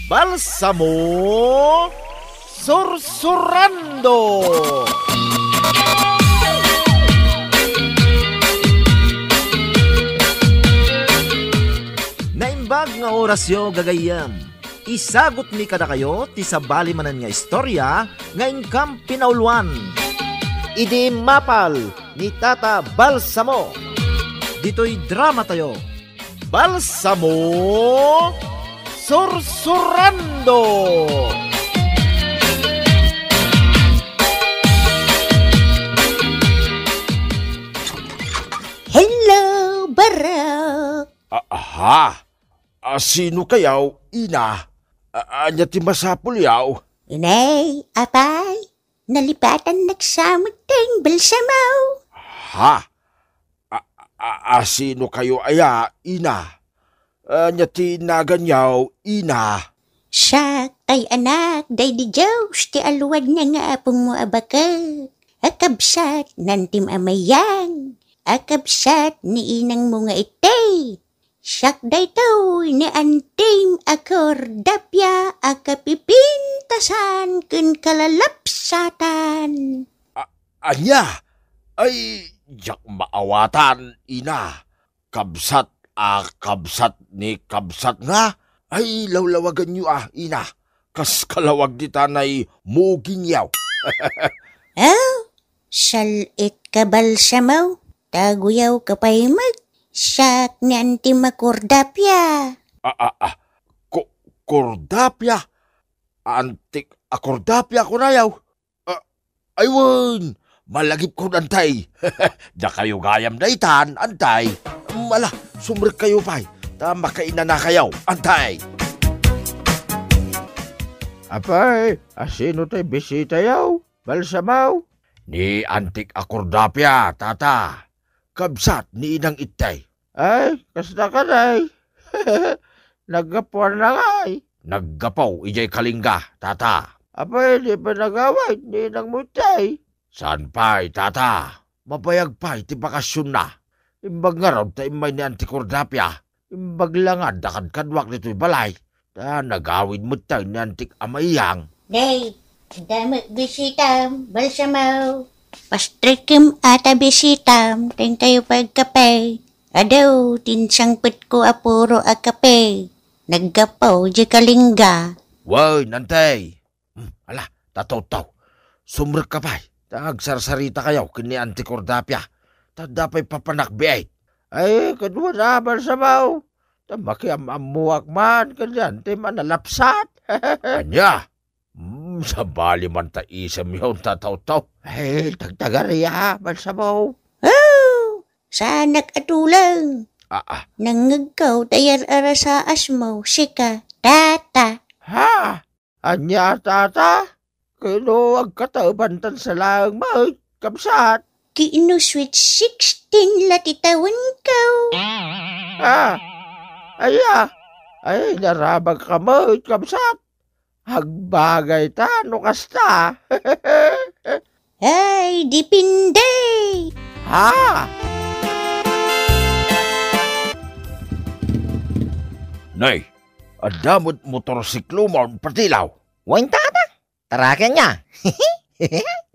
Balsamo Sursurando. Naimbag nga orasyo gagayam. Isagot mi kada kayo ti sabali manan nga istorya nga ingkam pinauluan. Idi mapal ni Tata Balsamo. Dito'y drama tayo. Balsamo Sursurando. Hello, Barak. Aha. Sino kayaw, ina? Anya ti masapul yaw? Inay, apay, nalipatan nagsamot tayong balsamaw. Ha? Sino kayo aya, ina? Anya ti naganyaw, ina? Siya ay anak, day di Diyos, ti aluwad na nga apong mo abakat. Akabsat nantim amayang, akabsat ni inang mo nga itay. Siyak day tao ni antim akordapya akapipintasan kun kalalapsatan. Anya? Ay, yak maawatan, ina. Kabsat ni kabsat nga. Ay, lawlawagan nyo ina. Kas kalawag di tanay muging yaw. Salit ka balsamaw, taguyaw ka pa'y siyak ni antim akordapya. Kordapya? Antik akordapya ko na yaw. Aywan, malagip ko antay. Da kayo gayam na itan, antay. Mala, sumrik kayo pa'y. Tama kaina na kayaw, antay. Apay, asino tayo bisita yaw? Balsamaw? Ni antik akordapya, tata. Kabsat ni inang itay. Ay, kasda ka day. Naggapuan na nga ay. Naggapaw, ijay kalingga, tata. Apay, di pa nagaway, di nang mutay. Saan pa'y, tata? Mabayag pa'y, ti bakasyon na. Imbag nga raw, ta imay ni Antikordapya. Imbag lang nga, dakad-kadwak nito'y balay. Ta nagawin mo tayo ni Antik Amayang. Day, dami bisitam, balsamaw. Pastrikim ata bisitam, ting kayo pagkapay. Adaw, tinsangpit ko apuro akape. Naggapaw, di kalingga. Woy, nantay. Ala, tataw-taw. Sumrek ka pa'y. Tagsarsarita kayaw, kini Antikordapya. Tadapay papanakbiay. Ay, kadwa na, balsamaw. Tamaki amuak man, kanyan, ti manalapsat. Anya? Sa bali man ta isam yun, tataw-taw. Ay, tagtagariya, balsamaw. Sa nag-atulang. Nangagaw tayar arasa asmo, sika, tata. Ha? Anya, tata? Kinuwag katabantan sa lang, may kamsat. Kiino sweet 16 latitawan kaw. Ay, narabag ka may kamsat. Hagbagay ta, no kasta. Ay, dipinde. Ha? Nay, adamot motorsiklo mo patilaw. Wain tata, tarakan niya.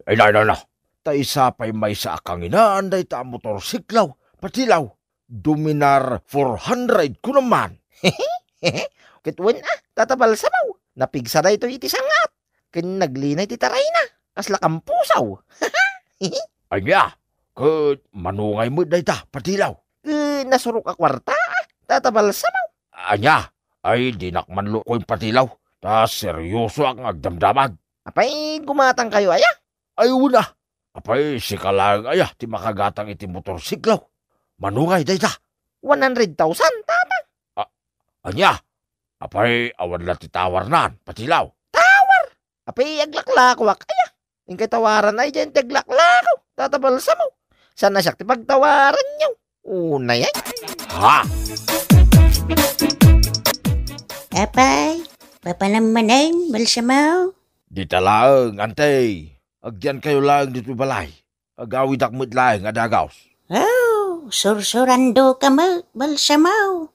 Ay, na. Ta isa pa'y may sa akanginaan day ta motorsiklaw, patilaw. Dominar 400 ko naman. Kitwin Tata Balsamaw. Napigsa na ito iti sangat. Kin naglinay ti taray na. Kasla kampusaw. Anya, kat manungay mo day ta, patilaw. Nasurok a kwarta, Tata Balsamaw. Anya, ay dinakmanlo ko yung patilaw. Ta seryoso ang agdamdamag. Apay, gumatang kayo aya. Ay una, apay si kalang aya ti makagatang iti motorsiklaw. Manungay day ta. 100,000, tata. Anya, apay awan la ti tawar nan, patilaw. Tawar? Apay aglaklakwak aya. Ingkay tawaran ay dyan taglaklakaw, Tata Balsamaw. Sana siya ti pagtawaran niyo. Unay ay. Ha? Apay, papanamanay, Balsamaw. Di talaang, antay. Agyan kayo lang dito balay. Agawid akmit lang adagaws. Sursurando ka mo, Balsamaw.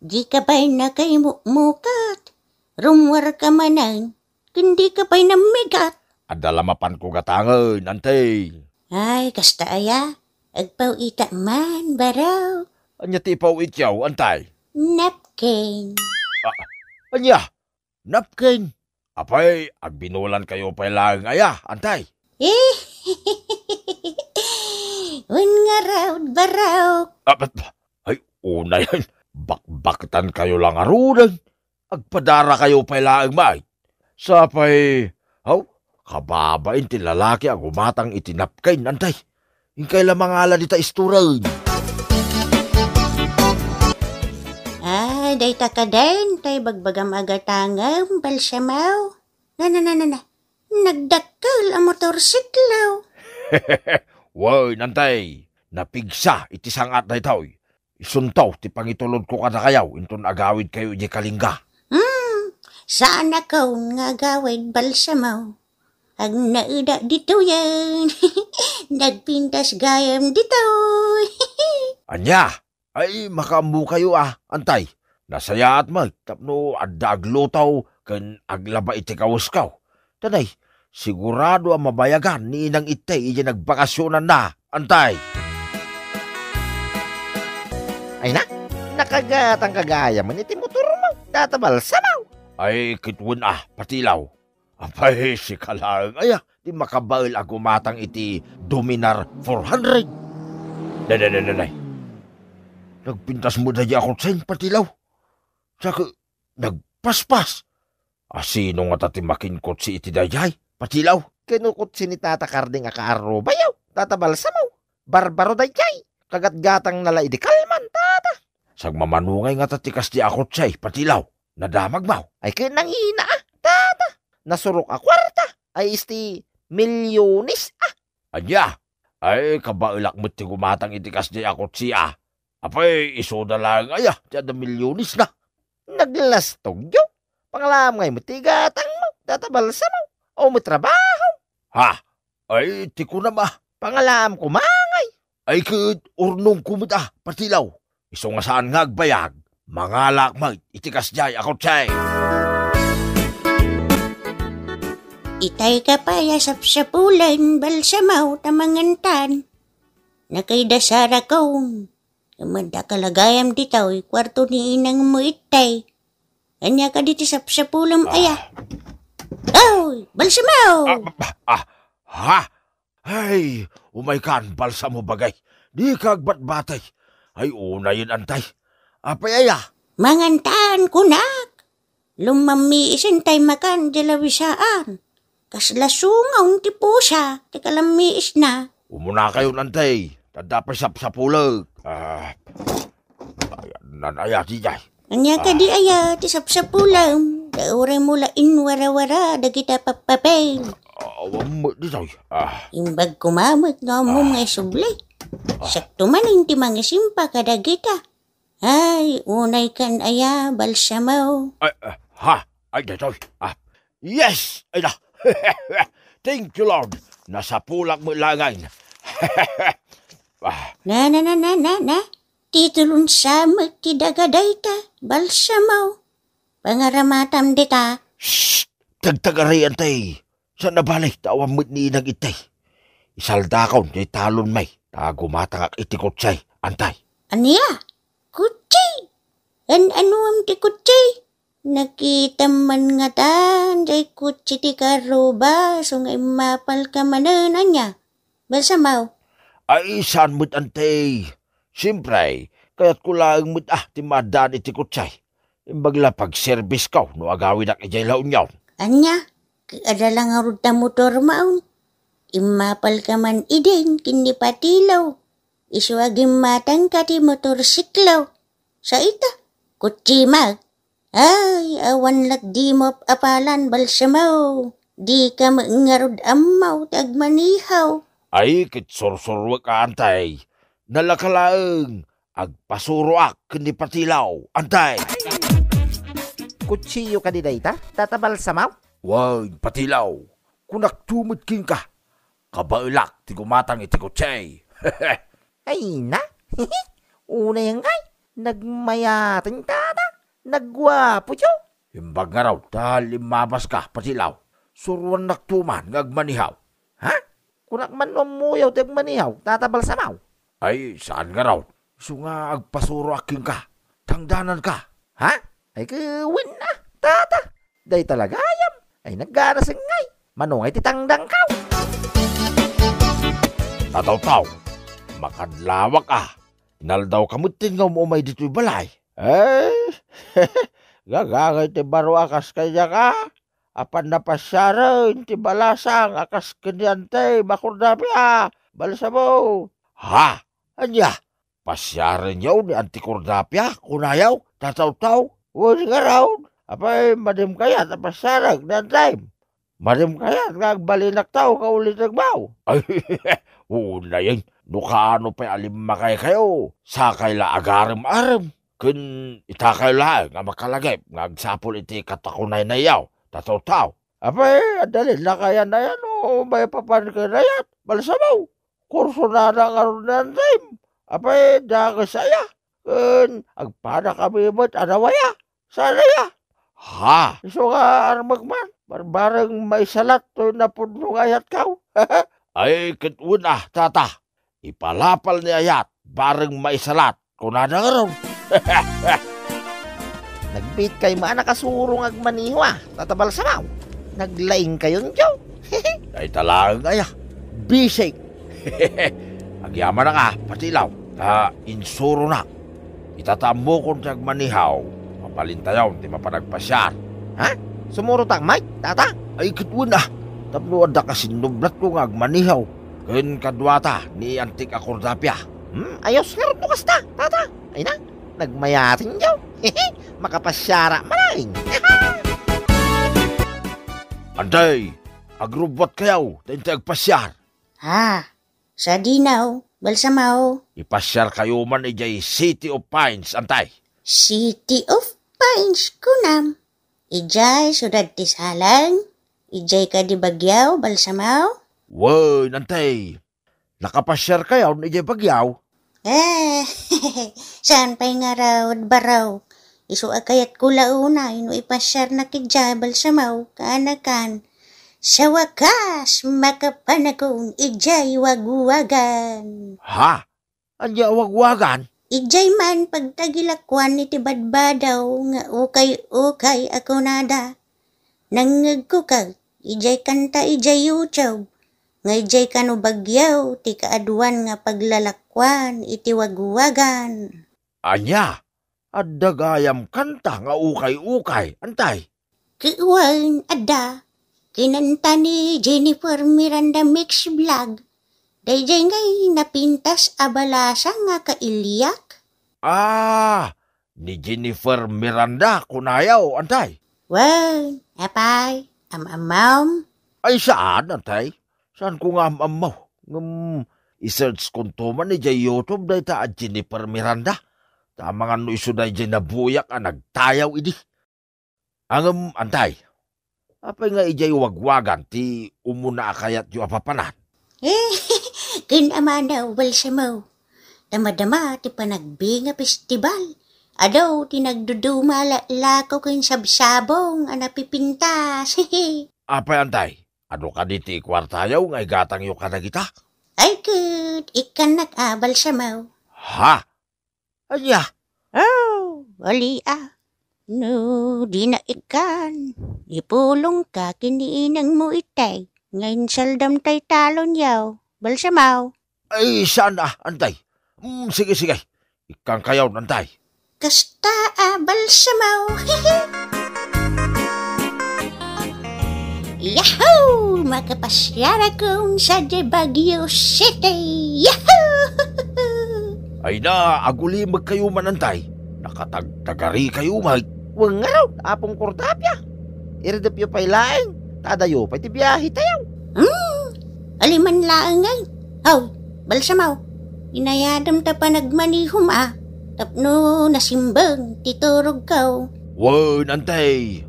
Di ka ba'y nakaimukat? Rumwar ka manan, kundi ka pa'y namigat. Adalamapan ko gatangan, antay. Ay, kasta aya, agpaw ita man, baraw. Anya ti paw ityaw, antay. Napkin. Anya, napkin. Apay, agbinulan kayo pa lang aya, antay. Un nga raw, baraw. Ay, una yan. Bakbakitan kayo lang arunan. Agpadara kayo pa lang may. Sapay, kababain ti lalaki ang umatang itinapkain, antay. Ingkay lamang ala dita isturan. Day ta ka din, tay bagbagam agatangam, balsamaw. Na. Nagdakkel ang motorsiklaw. Woy, nantay. Napigsa, iti sangat na ito'y. Isuntaw, ti pangitulod ko kada kayaw, inton agawid kayo di kalingga. Saan akaw nga agawid, balsamaw? Ag naida dito yan. Nagpintas gayam dito. Anya, ay makambu kayo antay. Nasaya at mag, tapno adda aglutaw, kan aglaba iti kawaskaw. Tanay, sigurado ang mabayagan ni inang itay, iya nagbakasyonan na, antay. Ay na, nakagatang kagaya man iti motor mo, databalsamaw. Ay, kitwin patilaw. Apay, si kalang, di makabail agumatang iti Dominar 400. Day. Nagpintas mo na di ako sa patilaw. Saka, nagpaspas. Sino nga tatimakin ko si iti dayay, patilaw? Kinukot si ni Tata Karding akaaro bayaw, databalsamaw. Barbaro dayay, kagatgatang nala idi kalman, tata. Sagmamanungay nga tatikas di ako say, patilaw. Nadamag maw. Ay kinangina tata. Nasurok a kwarta, ay isti milyonis Anya, ay kabailak mo ti gumatang itikas di ako siya. Apay, iso na lang tiyan na milyonis na. Naglastog yo. Pangalamay mo tigatang mo, databalsa mo, o mo trabaho. Ay, ti ko na Pangalam ko mangay. Ay, urnong kumita, patilaw. Iso nga saan nga agbayag, mangalak itikas jay ako chay. Itay ka pa yasap-sapulan, balsamaw, tamangantan. Nakaidasara kong. Kamanda kalagayam ditaw, kwarto ni inang mo itay. Kanya ka diti sap-sapulam balsamaw! Ay, umay kan, balsa mo bagay. Di kagbat-batay. Ay, una yun antay. Apay Mangantaan kunak. Lumamiisin tay makan jalawisaan. Kaslasungaw ti pusa, ti kalamiis na. Umuna kayo nantay. Tadapay sap-sapulag. Nanaya di jay. Kanya ka di ti sap-sapulam. Daure mula inwara-wara, da kita papapay. Awam di jay. Imbag kumamot nga mo mga sublay. Sakto man ti mga simpa kada kita. Ay, unay kan balsamaw. Ay, datoy. Yes! Ay na. Thank you, Lord. Nasa pulak mo langain. Na. Titulun sa ti dagaday ta, balsamaw. Pangaramatam dita. Shhh! Tagtagarayan tay. Sa nabalik, tawang mo't ni inang itay. Isaldakon, di talon may. Tagumatang itikot say, antay. Aniya? Kutsi? Anuam ti kutsi? Nakita man nga tan, jay kutsi ti karuba, so ngay mapal ka manan, anya. Balsamaw. Ay, saan mo't antay? Siyempre, kaya't kulang mo't ti madan iti kutsay. Imbagla pag-service ka, no agawin ak ijay laon yaw. Anya, kaadala nga ruta motor maun. Imapal ka man idin, kindi patilaw. Isuagim matang ka ti motorsiklaw. Sa ita, kutsi mag. Ay, awan lat di mo apalan balsamaw. Di ka mangarod amaw, tagmanihaw. Ay, kitsursurwag ka antay. Nalakalaang, agpasuroak kundi patilaw, antay. Kutsiyo ka di dayta, tatabalsamaw. Wag, patilaw. Kunak tumit king ka. Kabailak, ti gumatang iti kutsay. Ay na, una yung ngay, nagmayating tata, nagwapo yo. Imbag nga raw, dahil limabas ka, Patilaw. Suruan naktuman, ngagmanihaw. Ha? Kunak man umuyaw ti agmanihaw, Tata Balsamaw. Ay, saan nga raw? So nga agpasuro aking ka. Tangdanan ka. Ha? Ay kawin na, Tata. Day talaga ayam. Ay naggana ngay. Manungay ti tangdang kaw. Tataw-taw, makadlawak Naldaw kamutin nga umay dito'y balay. Eh, gagangay ti baro akas kaya ka. Apan napasyaran ti balasang akas kanyante makurdapi Balsamaw. Ha? Anya? Pasyaran yaw ni Antikordapya, kunayaw, tataw-taw. Wala nga raw. Apay madim kayat napasyaran na time. Madim kayat ngagbalinak tao kaulit nagbaw. Ay, una yan. Nukano pa'y alimakay kayo. Sakay la agarem-arem. Kun itakay la nga makalagay. Ngagsapol iti katakunay na yaw. Tataw-taw. Apay, adalin na kaya na yan o may papan ka na yan. Balsamaw. Kurso na nga ron na time. Apay, daga saya. Kun agpada kami mo't anawaya. Sana ya. Ha? Iso nga armagman. Barbarang may salat to na punong ayat kaw. Ay, katuna, tata. Ipalapal ni ayat. Bareng maisalat. Kunada nga ron. Nagbit kay nakasuurong agmaniho Tata Balsamaw. Naglaing kayon Joe. Ay talagang aya. Bisik. Agyaman na ka, Patilaw. Insuro na. Itatamo kong tiyagmanihaw. Mapalintayaw, di mapanagpasyar. Ha? Sumuro takmay, Tata? Ay katuna. Tapno ada kasinublat ko nga agmanihaw. Kun kadwata ni Antik Akordapya. Ayos nga rin kasta, Tata. Ay na, nagmayatin Joe. Makapasyara maling. Anday, agrubot kayaw, tayo agpasyar. Ha, sa dinaw, Balsamaw. Ipasyar kayo man ijay City of Pines, antay. City of Pines, kunam. Ijay, sudad ti salang. Ijay ka di Bagyaw, Balsamaw. Woy, antay. Nakapasyar kayaw na ijay Bagyaw. Saan pa'y nga raw, baraw. Isu akayat kula una, ino ipasyar na kijay, Balsamaw, kaanakan. Sa wakas, makapanakong ijay wagwagan. Ha? Anya wagwagan? Ijay man pagtagilakwan ni tibadbadaw nga ukay-ukay ako nada. Nangagkukag, ijay kanta ijay uchaw. Nga ijay kanu Bagyaw, ti kaaduan nga paglalakwan iti wagwagan. Anya? Adagayam kanta nga ukay-ukay, antay. Kiwan, ada. Kinanta ni Jennifer Miranda Mix Vlog. Dayjay ngay napintas abalasa nga kailyak. Ni Jennifer Miranda, kunayaw, antay. Wow, apay, amamam. Ay saan, antay? Saan ko nga amamaw? I-search ko to man ni YouTube dahi ta Jennifer Miranda. Tama nga no iso dahi nabuyak nagtayaw idi. Antay. Apay nga ijay wagwagan ti umuna akayat yu apapanan. Kinama na Balsamaw. Damadama ti panagbi nga festival. Adaw ti nagdudumala lako kin sabsabong napipintas. Apay antay, ano ka diti kwartayaw nga igatang yu kanagita? Ay good, ikan Balsamaw. Ha? Anya? Oh, wali No, di na ikan. Ipulong ka kiniinang mo itay. Ngayon saldam tay talon yaw. Balsamaw. Ay, saan antay? Sige. Ikang kayaw, antay. Kasta Balsamaw. Yahoo! Makapasyara kong sa Baguio City. Yahoo! Ay na, aguli magkayo man antay. Nakatagtagari kayo mag. Wang nga raw, apong Kordapya. Iridap yu pa'y laing. Tadayo pa'y tibiyahe tayo. Aliman laang ngay. Aw, Balsamaw. Inayadam ta pa nagmanihom Tapno nasimbang titurog kaw. Wan, antay.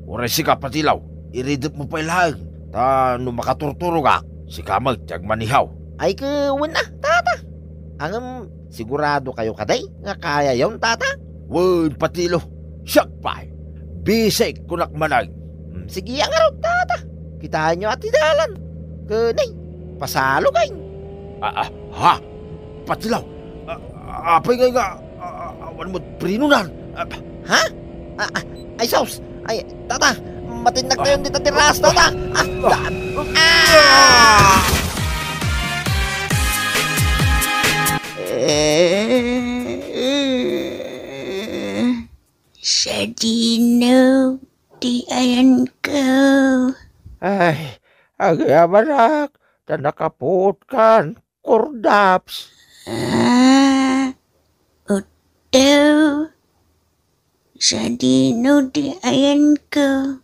Oray sika Patilaw. Iridap mo pa'y laing. Ta, no makaturturog si kamag tiyag manihaw. Ay kawan na, Tata. Sigurado kayo kaday nga kaya yon, Tata? Wan, Patilo. Siyak pa. bisik kunak manay. Sige ang araw, tata. Kitahan nyo at idalan. Kanay, pasalo kayo. Ha? Patilaw? Apay nga awan mo prinunan. Ha? Ay, Saus. Ay, tata. Matinag na yun dito tiras, tata. Sa dino, di ayan ko. Ay, agyabanak, na nakapot kan, kurdaps. Utaw. Sa dino, di ayan ko.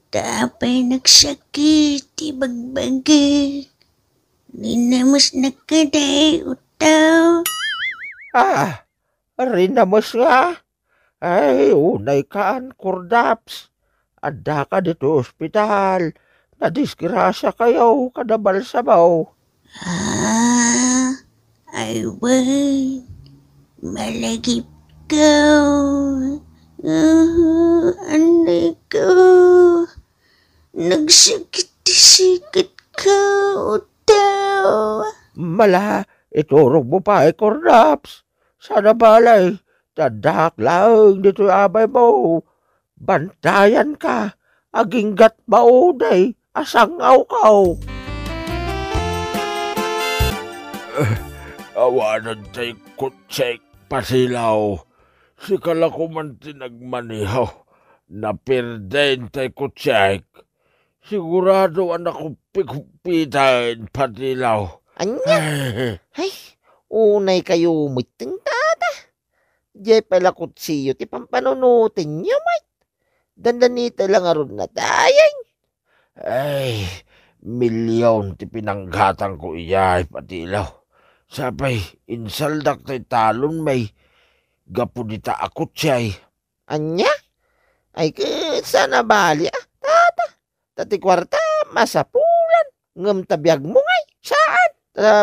Tapay nagsakit, di bagbagay. Ninamos na kaday, utaw. Rinamos nga. Ay, unay kaan, kurdaps. Ada ka dito ospital. Nadisgrasya kayo, kadabal sabaw. Ay, wait. Malagip ko. Anay ko. Nagsakit-sikit ka, utaw. Mala, iturog mo pa ay kurdaps. Sana balay, tadak lang dito abay mo. Bantayan ka, aginggat mauday, asangaw kaw. Awanan tay kutsek pasilaw. Sikala ko man tinagmanihaw. Napirden tay kutsek. Sigurado anak ko pikupitan patilaw. Anya? Ay, unay kayo miting tata. Diyan pala kutsiyo ti pampanunutin niyo, mate. Dandanita lang aron na tayang. Ay, milyon ti pinanggatang ko iyay patilaw. Sabay, insaldak tay talon may gapudita akot siya'y. Anya? Ay, sana bali tata. Tati kwarta, masapulan. Ngam tabiyag mo ngay. Saan?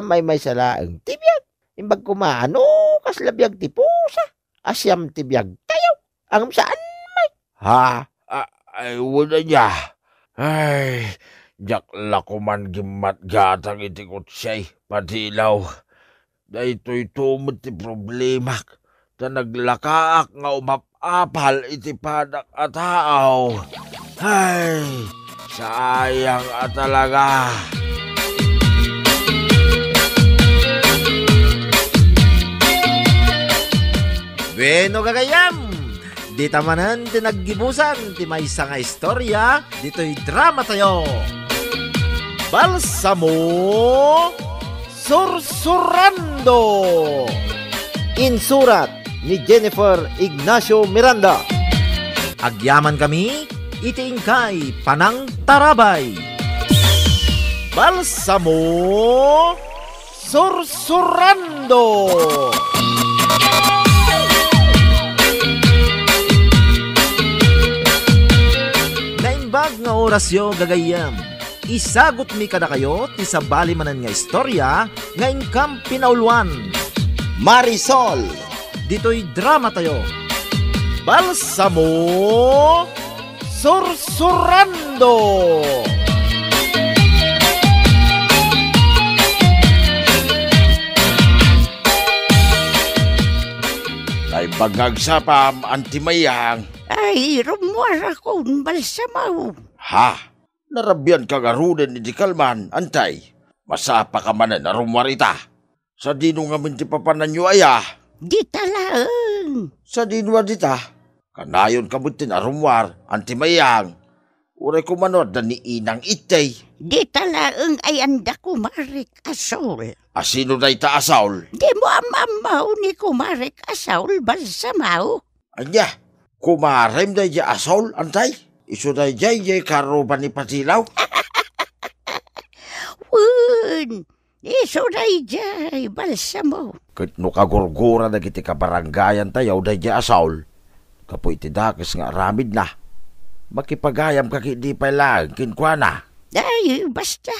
May salaang tibiyag. Imbag kumano, kaslabiyag ti pusa. Asyam tibiyag kayo. Ang saan? Ha? Ay, wala niya. Ay, jakla ko man gimat gatang itikot siya'y patilaw. Dahito'y tumot ti problemak. Ta naglakaak nga umapapal iti padak at tao. Ay, sayang at talaga. Bueno, gagayam! Di tamanan, di naggibusan, di may isa nga istorya, dito'y drama tayo. Balsamo Sursurando! Insurat ni Jennifer Ignacio Miranda. Agyaman kami, itiingkay Panang Tarabay. Balsamo Sursurando! Naimbag nga orasyo gagayam. Isagot mi kada kayo ti sabali manan nga istorya nga ingkam pinauluan. Marisol, dito'y drama tayo. Balsamo Sursurando! Ay bagagsapam antimayang. Ay, rumwara ko, balsamaw. Ha? Narabyan kang arunan ni Dikalman, antay. Masapa ka man na rumwarita. Sa dino nga minti papanan nyo aya. Di talaan. Sa dino dita. Kanayon ka minti na rumwar, antimayang. Uray ko manod na ni inang itay. Di talaan ay anda kumarik asol. Asino na ita asaul? Di mo amamaw ni kumarik asol balsamaw. Anya, kumarem na iya asaul, antay. Iso na iya karuban ni Patilaw. Wun, iso na iya balsamaw. Kahit no kagurgura na kiti kabarangayan tayo na iya asaul. Kapoy tidakis nga aramid na. Makipagayam ka kiti pa lang, kinkwa na. Ay, basta.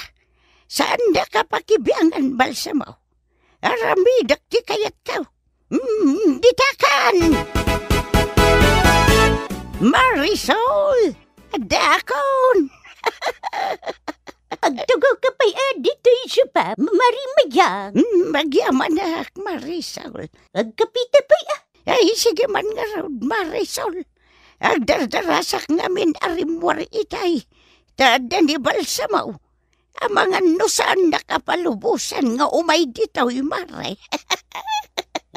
Saan na kapakibiangan balsamaw? Aramidak di kayat ka. Ditakan! Marisol! Agdakon! Agtugaw ka pa'y dito siya pa, marimayang. Magyaman na, Marisol. Agkapita pa'y Ay, sige man nga raw, Marisol. Agdardarasak ngamin arimwar itay. Tada ni Balsamaw. Ang mga nusaan nakapalubusan nga umay dito, Maray.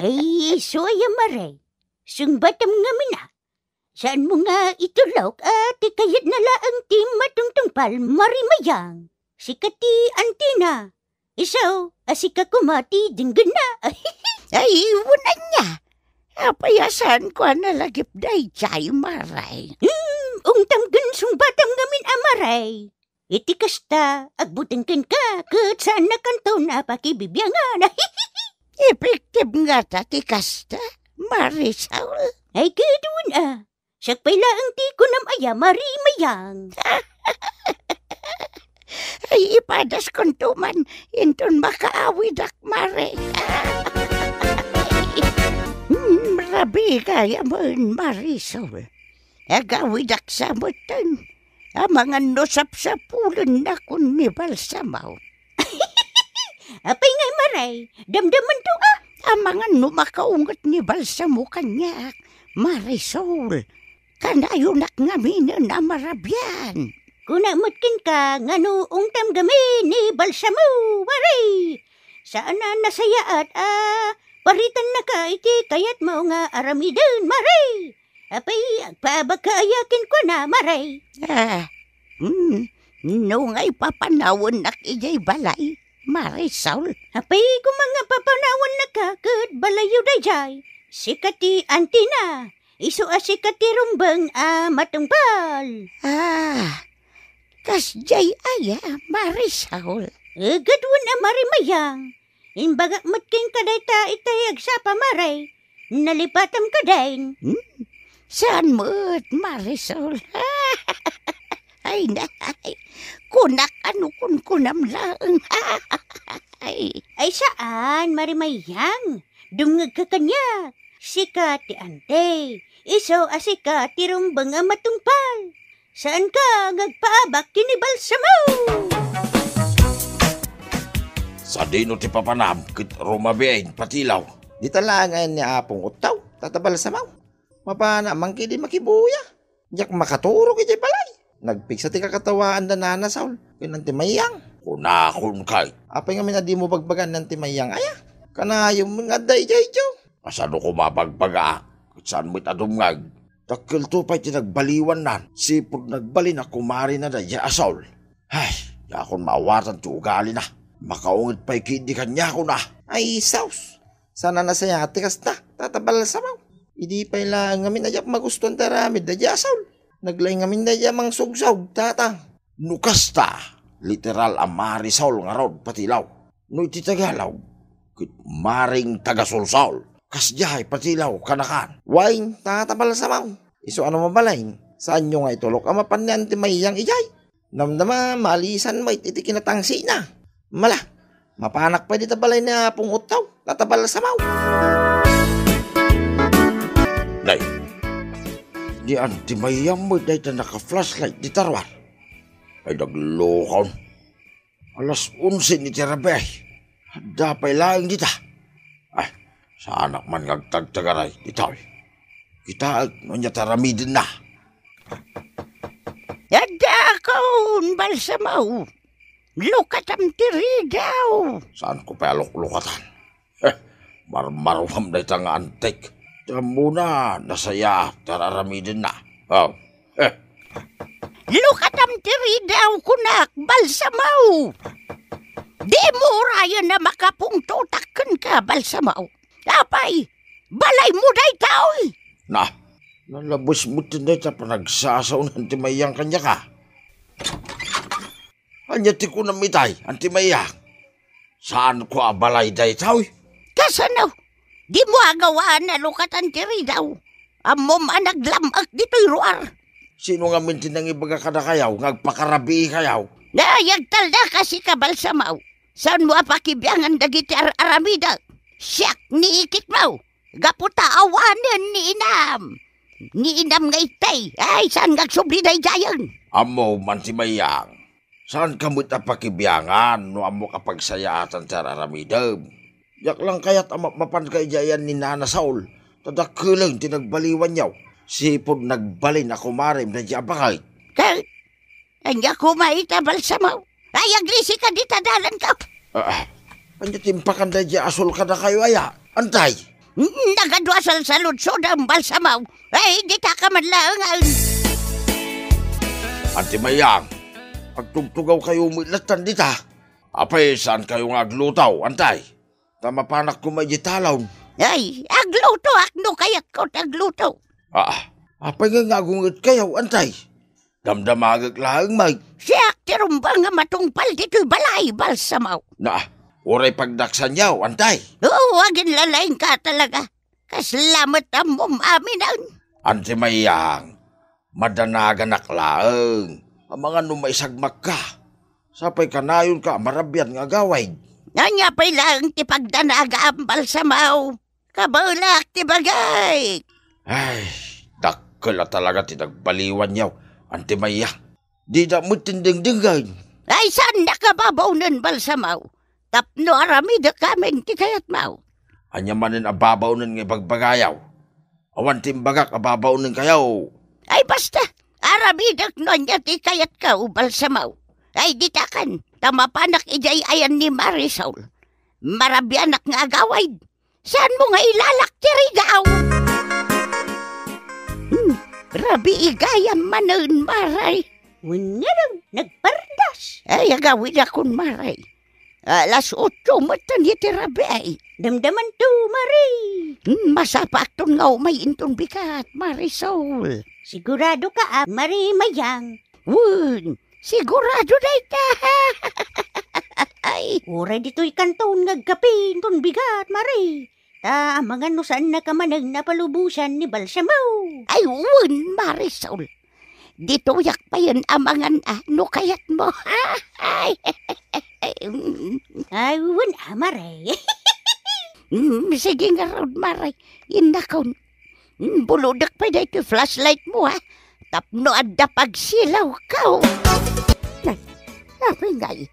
Ay, soya maray. Sungbatam nga mina. Saan mo nga itulok at ikayat na laang ti matungtungpal marimayang. Sikati antina. Isaw, asika kumati dinggan na. Ay, iwanan niya. Apayasan ko na lagip day chay, Maray. Ungtam gan sungbatam nga min amaray. Iti kasta, agbutin kan ka, kat saan na kanto na pakibibyangan. Epektive nga tati kasta, Marisol. Ay, kadoon Siyak pa'y laang ti ko nam aya marimayang. Ay, ipadas kong tuman, inton makaawidak, Mare. Marabi kaya mo, Marisol. Agawidak sa mutan. Ang mga nusap sa pulon na kung ni Balsamaw. Apay ngay maray, damdaman to Ang mga numakaungot ni Balsamo kanyak, Marisol. Kanayonak nga minin na marabyan. Kunamutkin ka nga noong tamgami ni Balsamo, maray. Saan na nasayaat paritan na ka iti kayat mo nga aramidan, maray. Apay, agpabagkaayakin ko na, maray. Nung ay papanawon nak ijay balay, Marisol. Apay, kung mga papanawan na ka, kat balayo dayjay. Sikati antina, iso sikati rumbang matungpal. Kasjay aya, Marisol. Gadwan marimayang. Imbaga matking kadayta itayag sa pamaray. Nalipatam kadain. Saan mo't, Marisol? Ay, nay. Kunak ano kun kunam lang. Ay saan, marimayang? Dumngag ka kanya. Sika ti ante. Iso asika ti rumbang matungpal. Saan ka ngagpaabak ti ni Balsamo? Sa dino ti papanam, kit rumabiain patilaw. Di talangan ni apong utaw, tatabal sa maw. Mapana mangki di makibuya. Diyak makaturo kiti balay. Nagpiksa ti kakatawaan na nanasaul. Kinanti mayang. Kunakon kay. Apay nga minadi mo bagbagan ng timayang aya. Kanayong mga day-jay jo. Asano ko mabagbaga, kit saan mo't adumngag. Takil to pa'y tinagbaliwan nan. Sipod nagbali na kumari na da ya asol. Ay, yakon maawatan ti ugali na. Makaungit pa'y kindi kanya ko na. Ay, saus. Sana nasaya atikas na. Tatabal sa maw. Idi pa'y lang ngamin na magustuhan taramid da ya asol. Naglay ngamin na ya mang sugsawg, tata. Nukasta, literal ang Marisol nga rod patilaw. No iti Tagalaw, kit maring tagasulsol. Kasyahay patilaw kanakan. Wine, tatabal sa maw. Iso ano mabalain? Saan nyo nga itulok? Ang mapanyan ti mayang ijay. Namdama, malisan mo iti kinatangsi na. Mala, mapanak pa di tabalay na pong utaw. Tatabal sa maw. Nay, di anti mayang mo dahi na naka-flashlight di tarwar. Ay naglokon. Alas 11 ni Tirabay. Dapay lang dita. Ay, sa anak man ngagtagtagaray ditaw. Kita nonya taramidin na. Yadakon, Balsamaw. Lukatam tiri daw. Saan ko pa lukatan? Marmaruham dahi nga antik. Muna, nasaya, tararamidin na. Oh. Lukatam tiri daw kunak, Balsamaw. Di mo raya na makapungtutakan ka, Balsamaw. Apay, balay mo day tao. Na, nalabos mo tinay sa panagsasaw ng timayang kanya ka. Anya ti ko namitay, ang timayang. Saan ko abalay day tao? Kasanaw, di mo agawaan na lukatan tiri daw. Amom anaglamag dito'y ruar. Sino nga mintin ng ibaga ka na kayaw, ngagpakarabi kayaw? Nayagtal na kasi ka, Balsamaw. Saan mo apakibyangan dagiti aramida? Siyak ni ikit mo. Gaputa awanan ni inam. Niinam nga itay. Ay, saan nagsubli na ijayan? Amo man si Mayang. Saan ka mo't napakibiyangan no amo kapagsayaatan sa raramidam? Yak lang kaya't mapan kaijayan ni Nana Saul. Tadakilang tinagbaliwan yaw. Sipod nagbalin ako marim na diabakay. Kay, anya kumaita balsamaw. Ay, agrisi ka di tadalan ka. Anya timpakan na asol ka na kayo aya. Antay. Nagadwasal sa lutsod ang balsamaw. Ay, di ta ka manlaangan. Ante Mayang, pagtugtugaw kayo umilatan dita. Apay, saan kayo nga aglutaw, antay? Tamapanak ko may jitalaw. Ay, agluto akno kayat ko tagluto. Apay nga ngagungit kayo, antay? Damdamagag lahang may. Siya tirumba nga matungpal dito'y balay, balsamaw. Oray pagdaksan yaw, antay. Oo, agin lalaing ka talaga. Kaslamat ang mumaminaw. Ante Mayang, madanaganak laang. Ang mga numaisagmak ka. Sapay kanayon ka, marabyan nga gaway. Nanya pa'y lang ti pagdanaga ang balsamaw. Kabalak ti bagay. Ay, dakala talaga tinagbaliwan yaw. Ante Mayang, di na mo tinding-dinggan. Ay, saan nakababaw nun balsamaw? Tapno aramida kamen ti kayat mau. Anya manin ababaw nun nga bagbagayaw. Awan timbagak ababaw nun kayaw. Ay, basta. Aramidak nun niya ti kayat ka balsamaw. Ay, ditakan. Tamapanak ijay ayan ni Marisol. Marabyanak nga agaway. Saan mo nga ilalak ti rigaw? Rabi igayam manon maray. Wala nagpardas. Ay, agawin akong maray. Alas 8 matan iti rabi ay. Damdaman to, Marie. Masapak ton nga umay inton bikat, Marisol. Sigurado ka, Marie Mayang. Wun, sigurado na ita. Ay, Uray dito'y kanton ngagkapin ton bigat, Marie. Mga no saan nakamanag na palubusan ni balsamaw. ay wun, Marisol. Dito yak pa yan amangan ano kayat mo. Ay, wala, Marie. Sige nga raw, Maray. Inakaw. Buludak pa na ito flashlight mo, ha? Tapno adda pagsilaw ka. Apay nga eh.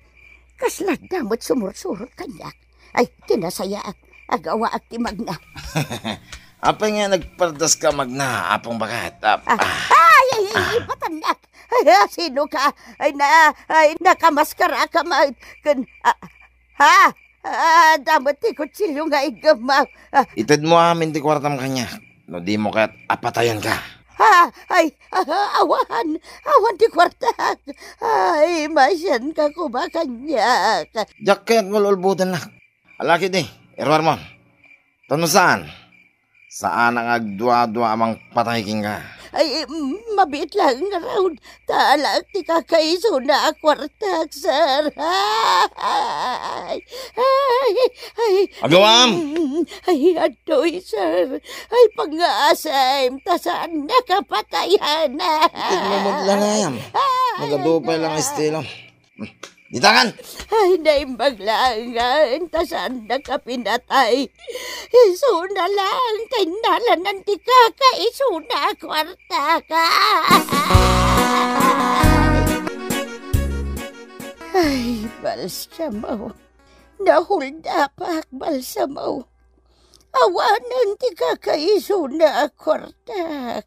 Kaslat damot sumursurot kanya. Ay, tinasaya agawa at timagna. Apay nga nagpardas ka magna, apong bakat. Ay, patanak. Ay, sino ka? Ay, nakamaskara ka, damot ti kutsilyo nga igamaw. Itad mo amin di kwartam kanya. No di mo kaya't apatayan ka. Awan ti kwarta. Ay, masyan ka kumakanya. Diyak kaya't ngululbutan na. Alaki di, irwar mo. Tanong saan? Saan ang agdwa-dwa amang patahiking ka? Ay, mabit lang nga raw. Talak ti kakaiso na kwartak, sir. Agawam! Ay, adoy, sir. Ay, pang-aasay. Tasaan nakapatayan na. Tigmamot lang na yan. Nagadupay lang estilo. Ditakan! Ay, naimbaglangan. Tasaan nakapinatay. Iso na lang. Tinalan ng di kakaiso na kwarta ka. Ay, balsamaw. Nahuldapak, balsamaw. Awanan ti kakaiso na kwarta.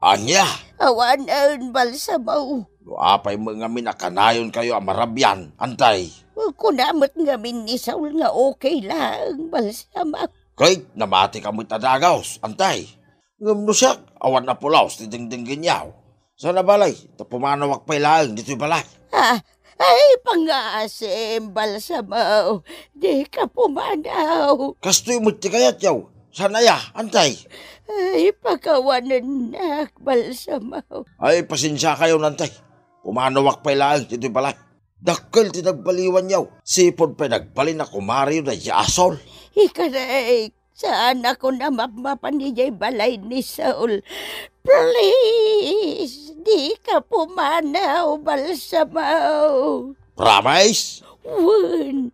Anya! Awanan, balsamaw. Apay mga minakanayon kayo amarabyan, antay. Kunamot nga min ni Saul nga okay lang, balsamaw. Kahit namati ka mo't adagaws, antay. Ngam no siya, awan na pulaos, tiding-ding ganyaw. Sa nabalay, tapumanawak pa'y laang, dito'y balay. Ay, pang-asim, balsamaw. Di ka pumanaw. Kastoy mo't ti kayat yaw. Sana ya, antay. Ay, pagkawanan na, balsamaw. Ay, pasensya kayo, nantay. Pumanawak pa'y laang, dito'y balay. Dakkel tinagbaliwan yaw. Sipod pa'y nagbalin na kumaryo na yasol. Ikaray, saan ako na mapanijay balay ni Saul? Please, di ka pumanaw, balsamaw. Promise? Wun,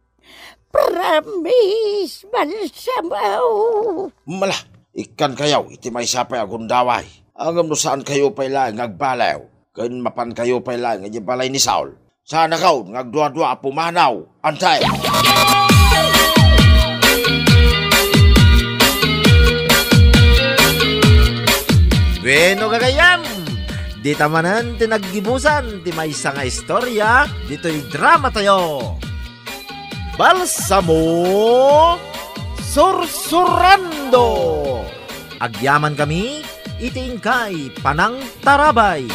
promise, balsamaw. Mala, ikan kayaw, iti may sapay akong daway. Ang no saan kayo pala ngagbalaw, kan mapan kayo pala nga balay ni Saul. Sana kaw ngagdua-dua pumanaw, antay! Bueno gagayam, di tamanan tinaggibusan, ti may nga istorya, dito'y drama tayo. Balsamo Sursurando. Agyaman kami, itingkay panang tarabay.